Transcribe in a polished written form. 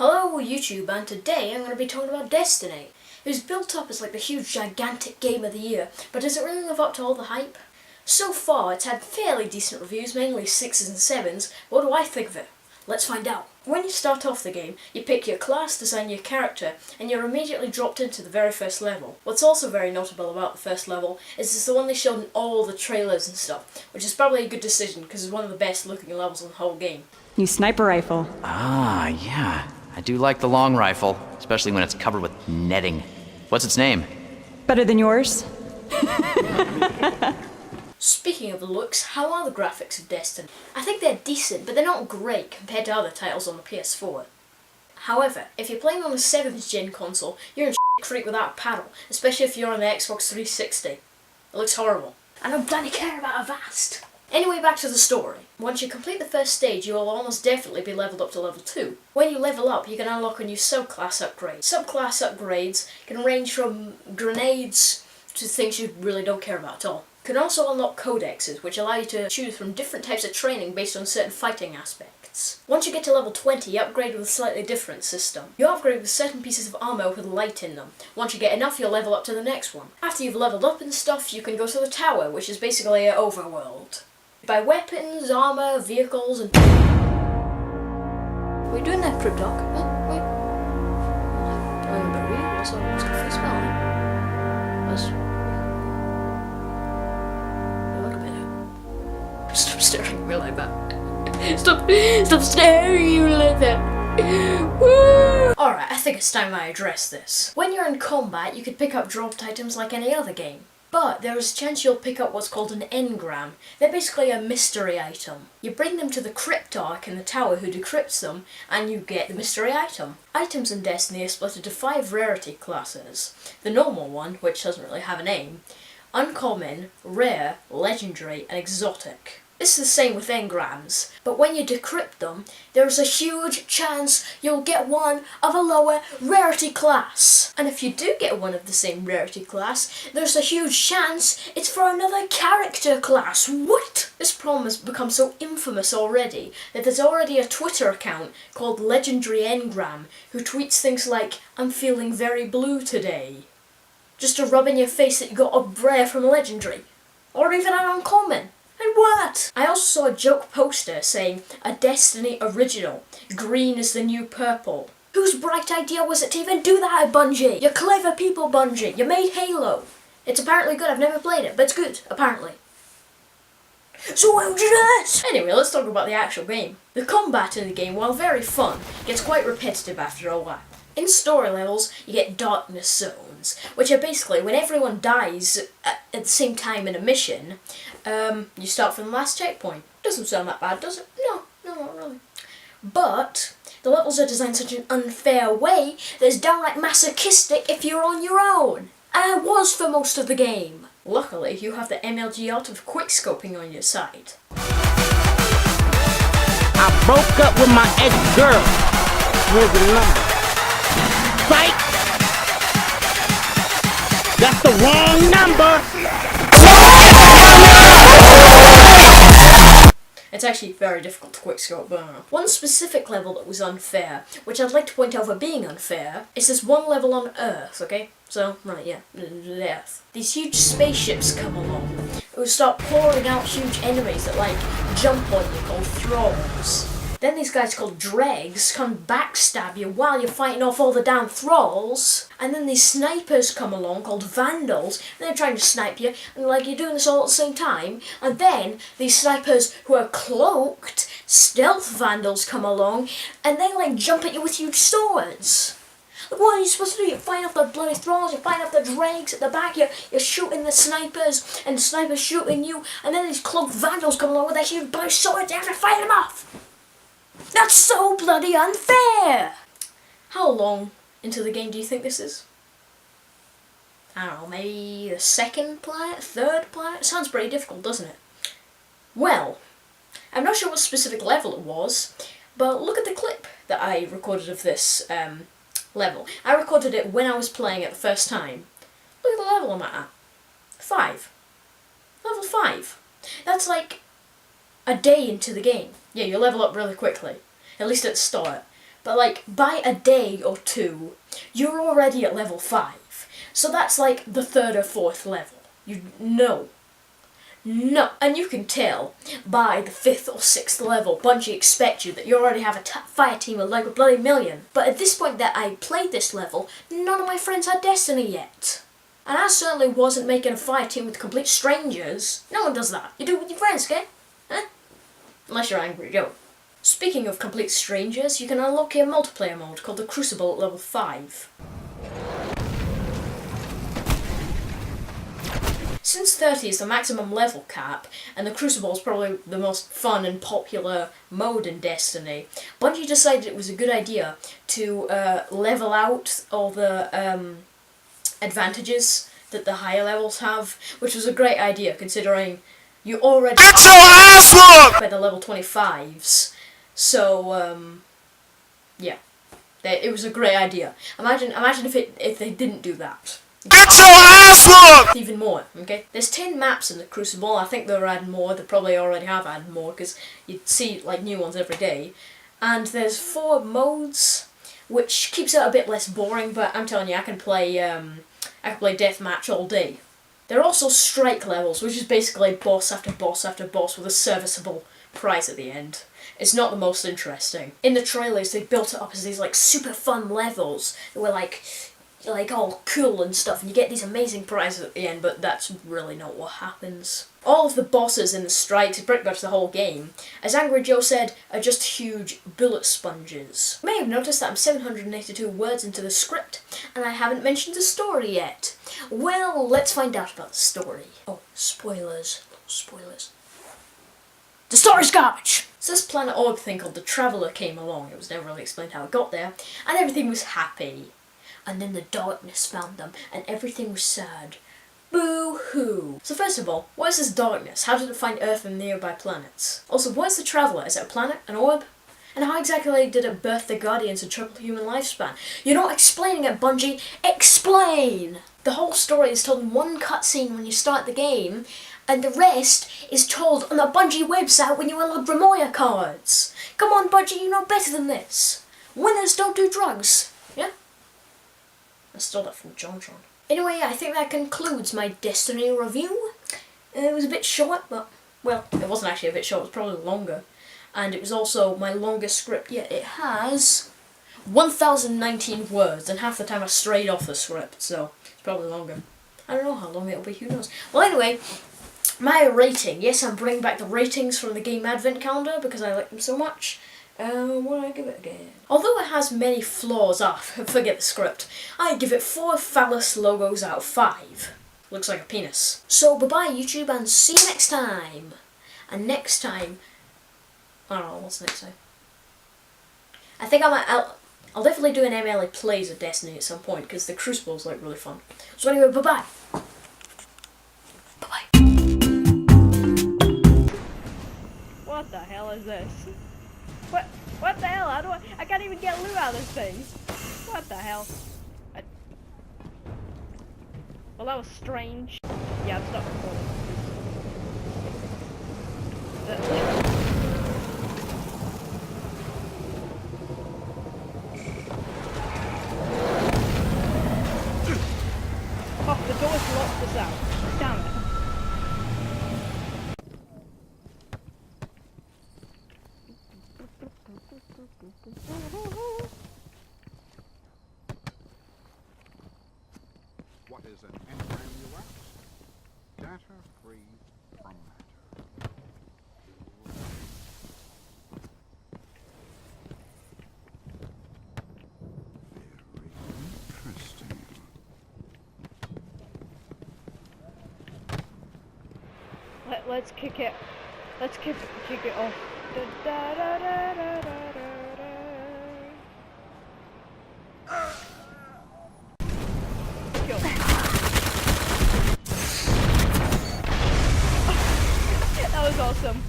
Hello YouTube, and today I'm going to be talking about Destiny. It was built up as like the huge gigantic game of the year, but does it really live up to all the hype? So far it's had fairly decent reviews, mainly 6s and 7s. What do I think of it? Let's find out. When you start off the game, you pick your class, design your character, and you're immediately dropped into the very first level. What's also very notable about the first level is it's the one they showed in all the trailers and stuff, which is probably a good decision because it's one of the best looking levels in the whole game. New sniper rifle. Ah, yeah. I do like the long rifle, especially when it's covered with netting. What's its name? Better than yours? Speaking of the looks, how are the graphics of Destiny? I think they're decent, but they're not great compared to other titles on the PS4. However, if you're playing on a 7th gen console, you're in creek without a paddle, especially if you're on the Xbox 360. It looks horrible. I don't bloody care about Avast! Anyway, back to the story. Once you complete the first stage, you will almost definitely be leveled up to level 2. When you level up, you can unlock a new subclass upgrade. Subclass upgrades can range from grenades to things you really don't care about at all. You can also unlock codexes, which allow you to choose from different types of training based on certain fighting aspects. Once you get to level 20, you upgrade with a slightly different system. You upgrade with certain pieces of armor with light in them. Once you get enough, you'll level up to the next one. After you've leveled up and stuff, you can go to the tower, which is basically an overworld. Buy weapons, armor, vehicles, and... What are you doing there, Crypt Dog? Huh? Wait. I'm a bit weird. What's the face smell like? Look a bit. Stop staring at me like that. Stop staring at me like that. Woo! Alright, I think it's time I address this. When you're in combat, you could pick up dropped items like any other game. But there is a chance you'll pick up what's called an engram. They're basically a mystery item. You bring them to the cryptarch in the tower who decrypts them, and you get the mystery item. Items in Destiny are split into 5 rarity classes. The normal one, which doesn't really have a name, uncommon, rare, legendary, and exotic. This is the same with engrams, but when you decrypt them, there's a huge chance you'll get one of a lower rarity class. And if you do get one of the same rarity class, there's a huge chance it's for another character class. What? This problem has become so infamous already that there's already a Twitter account called Legendary Engram who tweets things like, "I'm feeling very blue today," just to rub in your face that you got a rare from Legendary, or even an uncommon. And what? I also saw a joke poster saying, "A Destiny original, green is the new purple." Whose bright idea was it to even do that at Bungie? You're clever people, Bungie. You made Halo. It's apparently good. I've never played it, but it's good, apparently. So why would you do this? Anyway, let's talk about the actual game. The combat in the game, while very fun, gets quite repetitive after a while. In story levels, you get darkness zones, which are basically when everyone dies at the same time in a mission, you start from the last checkpoint. Doesn't sound that bad, does it? No, not really. But the levels are designed in such an unfair way that it's downright masochistic if you're on your own. And I was for most of the game. Luckily, you have the MLG art of quickscoping on your side. I broke up with my ex-girl. Here's the number. Psych! That's the wrong number! It's actually very difficult to quickscope, but I don't know. One specific level that was unfair, which I'd like to point out for being unfair, is this one level on Earth, okay? So, right, yeah, Earth. These huge spaceships come along. It will start pouring out huge enemies that, like, jump on you, called thralls. Then these guys called dregs come backstab you while you're fighting off all the damn thralls. And then these snipers come along called vandals, and they're trying to snipe you, and like you're doing this all at the same time. And then these snipers who are cloaked, stealth vandals come along, and they like jump at you with huge swords. Like, what are you supposed to do? You're fighting off the bloody thralls, you're fighting off the dregs at the back, you're shooting the snipers, and the snipers shooting you, and then these cloaked vandals come along with their huge bloody swords, you have to fight them off! That's so bloody unfair! How long into the game do you think this is? I don't know, maybe the second planet, third planet? Sounds pretty difficult, doesn't it? Well, I'm not sure what specific level it was, but look at the clip that I recorded of this level. I recorded it when I was playing it the first time. Look at the level I'm at. 5. Level 5. That's like a day into the game. Yeah, you level up really quickly, at least at the start. But like, by a day or two, you're already at level 5. So that's like the 3rd or 4th level. You know. No. And you can tell by the 5th or 6th level, Bungie expect you that you already have a fire team of like a bloody million. But at this point that I played this level, none of my friends had Destiny yet. And I certainly wasn't making a fire team with complete strangers. No one does that. You do it with your friends, okay? Huh? Unless you're Angry Joe. Speaking of complete strangers, you can unlock a multiplayer mode called the Crucible at level 5. Since 30 is the maximum level cap, and the Crucible is probably the most fun and popular mode in Destiny, Bungie decided it was a good idea to level out all the advantages that the higher levels have, which was a great idea considering you already get your ass whooped by the level 25s. So yeah, it was a great idea. Imagine if they didn't do that. Get your ass whooped! Even more, okay? There's 10 maps in the Crucible. I think they're adding more. They probably already have added more because you see like new ones every day. And there's 4 modes, which keeps it a bit less boring. But I'm telling you, I can play deathmatch all day. There are also strike levels, which is basically boss after boss after boss with a serviceable prize at the end. It's not the most interesting. In the trailers, they built it up as these like super fun levels that were like all cool and stuff, and you get these amazing prizes at the end, but that's really not what happens. All of the bosses in the strikes, pretty much the whole game, as Angry Joe said, are just huge bullet sponges. You may have noticed that I'm 782 words into the script, and I haven't mentioned the story yet. Well, let's find out about the story. Oh, spoilers. Spoilers. The story's garbage! So this planet orb thing called the Traveller came along. It was never really explained how it got there, and everything was happy. And then the darkness found them, and everything was sad. Boo-hoo! So first of all, what is this darkness? How did it find Earth and nearby planets? Also, what is the Traveller? Is it a planet? An orb? And how exactly did it birth the Guardians and triple human lifespan? You're not explaining it, Bungie! Explain! The whole story is told in one cutscene when you start the game, and the rest is told on the Bungie website when you unlock Grimoire cards. Come on, Bungie, you know better than this. Winners don't do drugs. Yeah? I stole that from JonTron. Anyway, I think that concludes my Destiny review. It was a bit short, but, well, it wasn't actually a bit short, it was probably longer. And it was also my longest script yet. It has 1,019 words, and half the time I strayed off the script, so it's probably longer. I don't know how long it'll be, who knows. Well, anyway, my rating. Yes, I'm bringing back the ratings from the game advent calendar because I like them so much. What do I give it again? Although it has many flaws, forget the script, I give it 4 phallus logos out of 5. Looks like a penis. So bye-bye YouTube, and see you next time. And next time, I don't know, what's next time? I think I'll definitely do an MLA Plays of Destiny at some point, because the Crucible's like really fun. So anyway, bye-bye. Bye-bye. What the hell is this? What the hell? I can't even get loot out of this thing. What the hell? Well, that was strange. Yeah, I'm stopped recording. Oh, the door's locked us out. Damn it. What is an engram, you ask? Data free from matter. Very interesting. Let's kick it. Let's kick it off. Da, da, da, da, da, da. That was awesome.